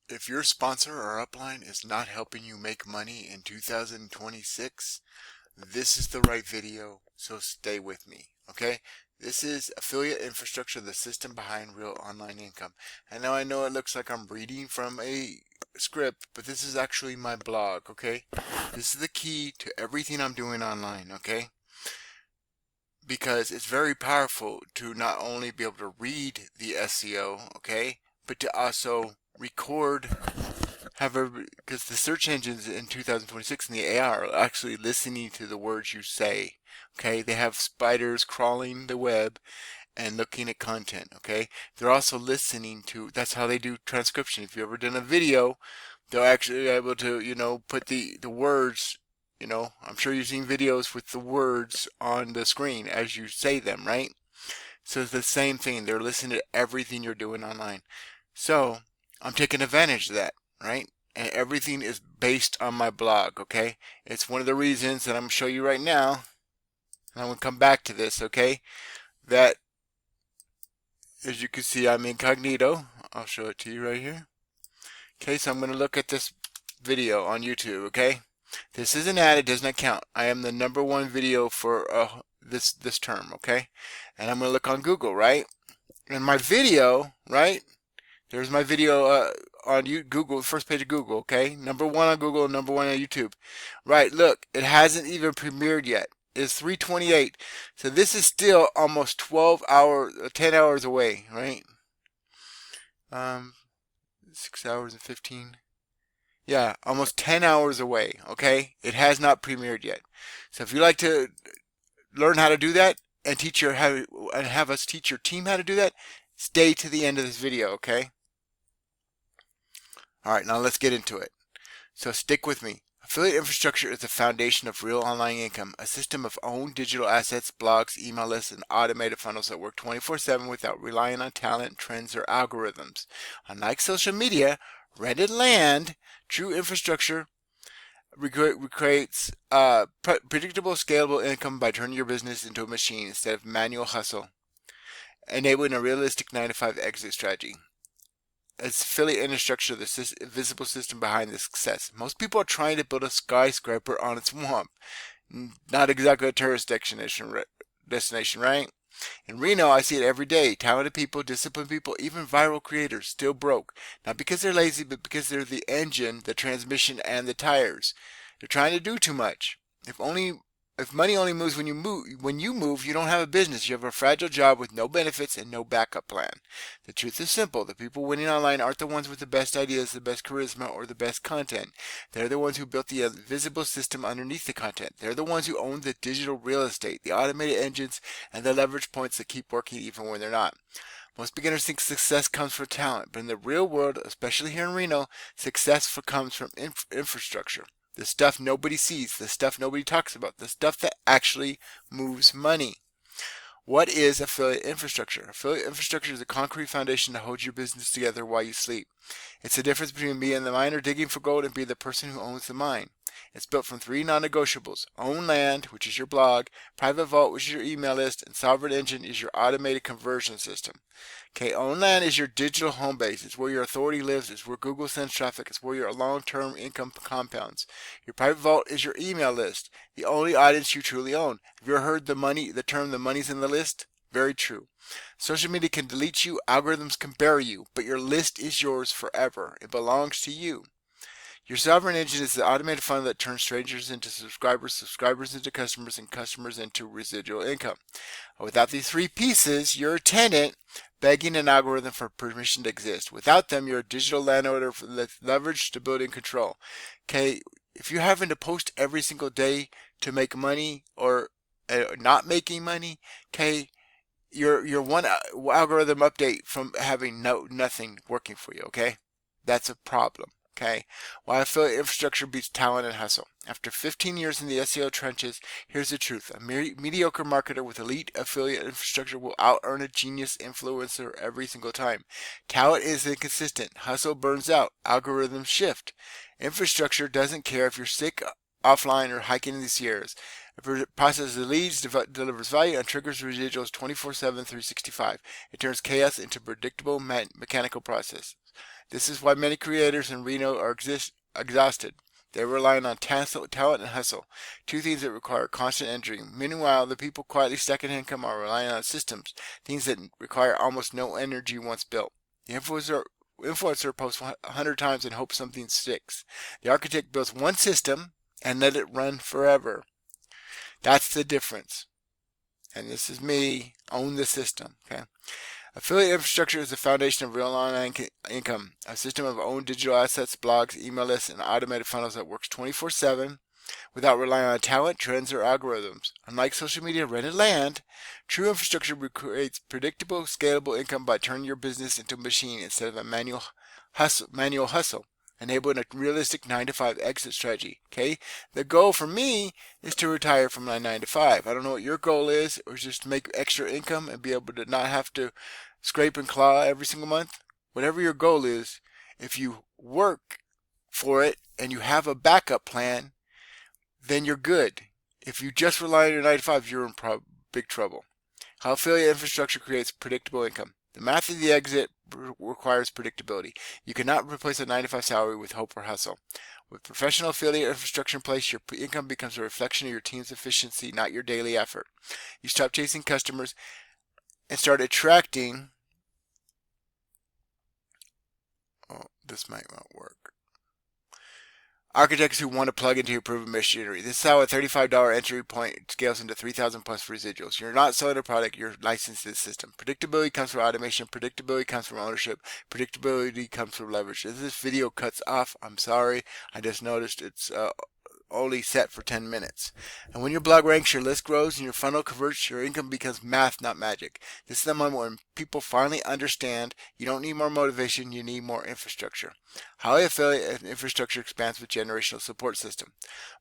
If your sponsor or upline is not helping you make money in 2026, this is the right video, so stay with me, okay? This is affiliate infrastructure, the system behind real online income. And now I know it looks like I'm reading from a script, but this is actually my blog, okay? This is the key to everything I'm doing online, okay? Because it's very powerful to not only be able to read the SEO, okay, but to also record, because the search engines in 2026 and the AI are actually listening to the words you say, okay? They have spiders crawling the web and looking at content, okay? They're also listening to, that's how they do transcription. If you've ever done a video, they'll actually be able to, put the words, I'm sure you've seen videos with the words on the screen as you say them, right? So it's the same thing. They're listening to everything you're doing online. So I'm taking advantage of that, right? And everything is based on my blog, okay? It's one of the reasons that I'm going to show you right now, and I'm going to come back to this, okay? That, as you can see, I'm incognito. I'll show it to you right here. Okay, so I'm going to look at this video on YouTube, okay? This is an ad, it does not count. I am the #1 video for this term, okay? And I'm going to look on Google, right? And my video, right? There's my video on Google, first page of Google, okay? #1 on Google, #1 on YouTube. Right, look, it hasn't even premiered yet. It's 3:28. So this is still almost 12 hours, 10 hours away, right? 6 hours and 15. Yeah, almost 10 hours away, okay? It has not premiered yet. So if you like to learn how to do that and have us teach your team how to do that, stay to the end of this video, okay? All right, now let's get into it. So stick with me. Affiliate infrastructure is the foundation of real online income, a system of owned digital assets, blogs, email lists, and automated funnels that work 24/7 without relying on talent, trends, or algorithms. Unlike social media, rented land, true infrastructure creates predictable, scalable income by turning your business into a machine instead of manual hustle, enabling a realistic 9-to-5 exit strategy. It's affiliate infrastructure, the visible system behind the success. Most people are trying to build a skyscraper on its swamp. Not exactly a tourist destination, right? In Reno, I see it every day. Talented people, disciplined people, even viral creators still broke. Not because they're lazy, but because they're the engine, the transmission, and the tires. They're trying to do too much. If money only moves when you move, you don't have a business. You have a fragile job with no benefits and no backup plan. The truth is simple. The people winning online aren't the ones with the best ideas, the best charisma, or the best content. They're the ones who built the invisible system underneath the content. They're the ones who own the digital real estate, the automated engines, and the leverage points that keep working even when they're not. Most beginners think success comes from talent, but in the real world, especially here in Reno, success comes from infrastructure. The stuff nobody sees, the stuff nobody talks about, the stuff that actually moves money. What is affiliate infrastructure? Affiliate infrastructure is a concrete foundation that holds your business together while you sleep. It's the difference between being the miner digging for gold and being the person who owns the mine. It's built from 3 non-negotiables: own land, which is your blog; private vault, which is your email list; and sovereign engine is your automated conversion system. Okay, own land is your digital home base. It's where your authority lives. It's where Google sends traffic. It's where your long-term income compounds. Your private vault is your email list, the only audience you truly own. Have you ever heard the term "the money's in the list"? Very true. Social media can delete you, algorithms can bury you, but your list is yours forever. It belongs to you. Your sovereign engine is the automated funnel that turns strangers into subscribers, subscribers into customers, and customers into residual income. Without these 3 pieces, you're a tenant begging an algorithm for permission to exist. Without them, you're a digital landowner with leverage, stability, and control. Okay, if you're having to post every single day to make money or not making money, okay, you're one algorithm update from having nothing working for you, okay? That's a problem. Okay, why affiliate infrastructure beats talent and hustle. After 15 years in the SEO trenches, here's the truth. A mediocre marketer with elite affiliate infrastructure will out-earn a genius influencer every single time. Talent is inconsistent. Hustle burns out. Algorithms shift. Infrastructure doesn't care if you're sick, offline, or hiking in the Sierras. It processes leads, delivers value, and triggers residuals 24/7, 365. It turns chaos into predictable mechanical process. This is why many creators in Reno are exhausted. They're relying on talent and hustle, two things that require constant entry. Meanwhile, the people quietly stacking income are relying on systems, things that require almost no energy once built. The influencer posts 100 times and hopes something sticks. The architect builds one system and let it run forever. That's the difference. And this is me, own the system. Okay. Affiliate infrastructure is the foundation of real online income, a system of owned digital assets, blogs, email lists, and automated funnels that works 24/7 without relying on talent, trends, or algorithms. Unlike social media rented land, true infrastructure creates predictable, scalable income by turning your business into a machine instead of a manual hustle, enabling a realistic 9-to-5 exit strategy. Okay, the goal for me is to retire from my 9-to-5. I don't know what your goal is, or just to make extra income and be able to not have to scrape and claw every single month. Whatever your goal is, if you work for it and you have a backup plan, then you're good. If you just rely on your 9-to-5, you're in big trouble. How affiliate infrastructure creates predictable income. The math of the exit requires predictability. You cannot replace a 9-to-5 salary with hope or hustle. With professional affiliate infrastructure in place, your income becomes a reflection of your team's efficiency, not your daily effort. You stop chasing customers and start attracting. Oh, this might not work. Architects who want to plug into your proven machinery. This is how a $35 entry point scales into $3,000 plus residuals. You're not selling a product, you're licensing the system. Predictability comes from automation. Predictability comes from ownership. Predictability comes from leverage. If this video cuts off, I'm sorry. I just noticed it's only set for 10 minutes. And when your blog ranks, your list grows, and your funnel converts, your income becomes math, not magic. This is the moment when people finally understand you don't need more motivation, you need more infrastructure. How affiliate infrastructure expands with generational support system.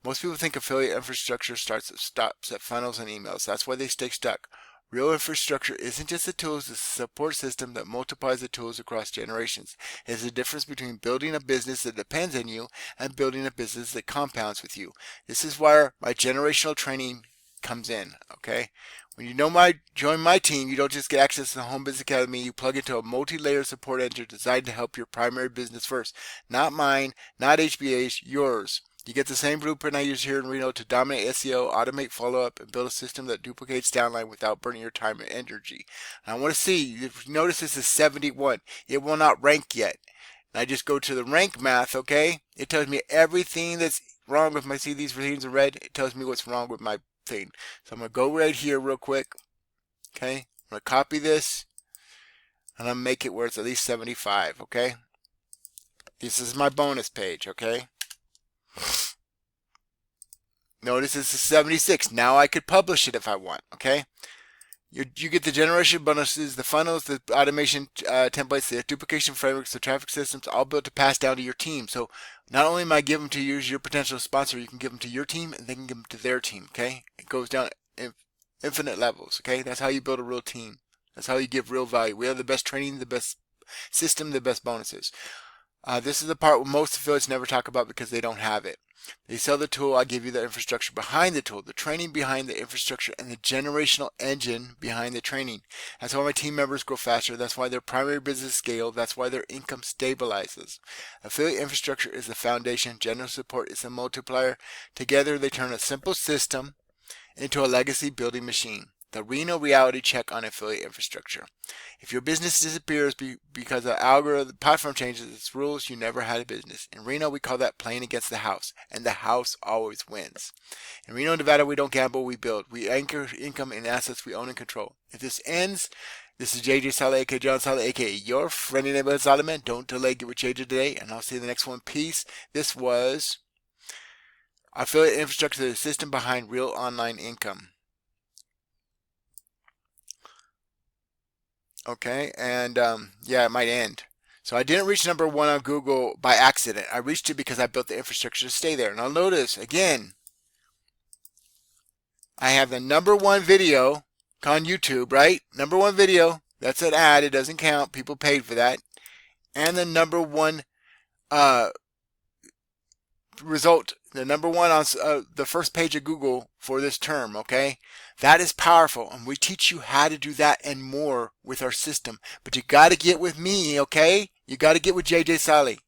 Most people think affiliate infrastructure stops at funnels and emails. That's why they stay stuck. Real infrastructure isn't just the tools, it's a support system that multiplies the tools across generations. It is the difference between building a business that depends on you and building a business that compounds with you. This is where my generational training comes in, okay? When you join my team, you don't just get access to the Home Business Academy, you plug into a multi-layer support engine designed to help your primary business first. Not mine, not HBA's, yours. You get the same blueprint I use here in Reno to dominate SEO, automate follow-up, and build a system that duplicates downline without burning your time and energy. And I want to see, if you notice this is 71. It will not rank yet. And I just go to the rank math, okay? It tells me everything that's wrong with my, see these things in red? It tells me what's wrong with my thing. So I'm going to go right here real quick, okay? I'm going to copy this, and I'm going to make it where it's at least 75, okay? This is my bonus page, okay? Notice this is 76. Now I could publish it if I want, okay? You get the generation bonuses, the funnels, the automation templates, the duplication frameworks, the traffic systems, all built to pass down to your team. So not only am I giving them to you as your potential sponsor, you can give them to your team and they can give them to their team, okay? It goes down infinite levels, okay? That's how you build a real team. That's how you give real value. We have the best training, the best system, the best bonuses. This is the part where most affiliates never talk about because they don't have it. They sell the tool, I give you the infrastructure behind the tool, the training behind the infrastructure, and the generational engine behind the training. That's why my team members grow faster. That's why their primary business scales. That's why their income stabilizes. Affiliate infrastructure is the foundation. General support is the multiplier. Together, they turn a simple system into a legacy building machine. The Reno reality check on affiliate infrastructure. If your business disappears because the algorithm platform changes its rules, you never had a business. In Reno, we call that playing against the house, and the house always wins. In Reno, Nevada, we don't gamble, we build. We anchor income in assets we own and control. If this ends, this is JJ Saleh, aka John Saleh, aka your friendly neighborhood Solomon. Don't delay, get with JJ today, and I'll see you in the next one. Peace. This was affiliate infrastructure, the system behind real online income. Okay, and yeah, it might end. So I didn't reach number 1 on Google by accident. I reached it because I built the infrastructure to stay there. Now notice, again, I have the number 1 video on YouTube, right? Number 1 video. That's an ad. It doesn't count. People paid for that. And the number 1 result, the number 1 on the first page of Google for this term, okay? That is powerful, and we teach you how to do that and more with our system. But you got to get with me, okay? You got to get with JJ Sally.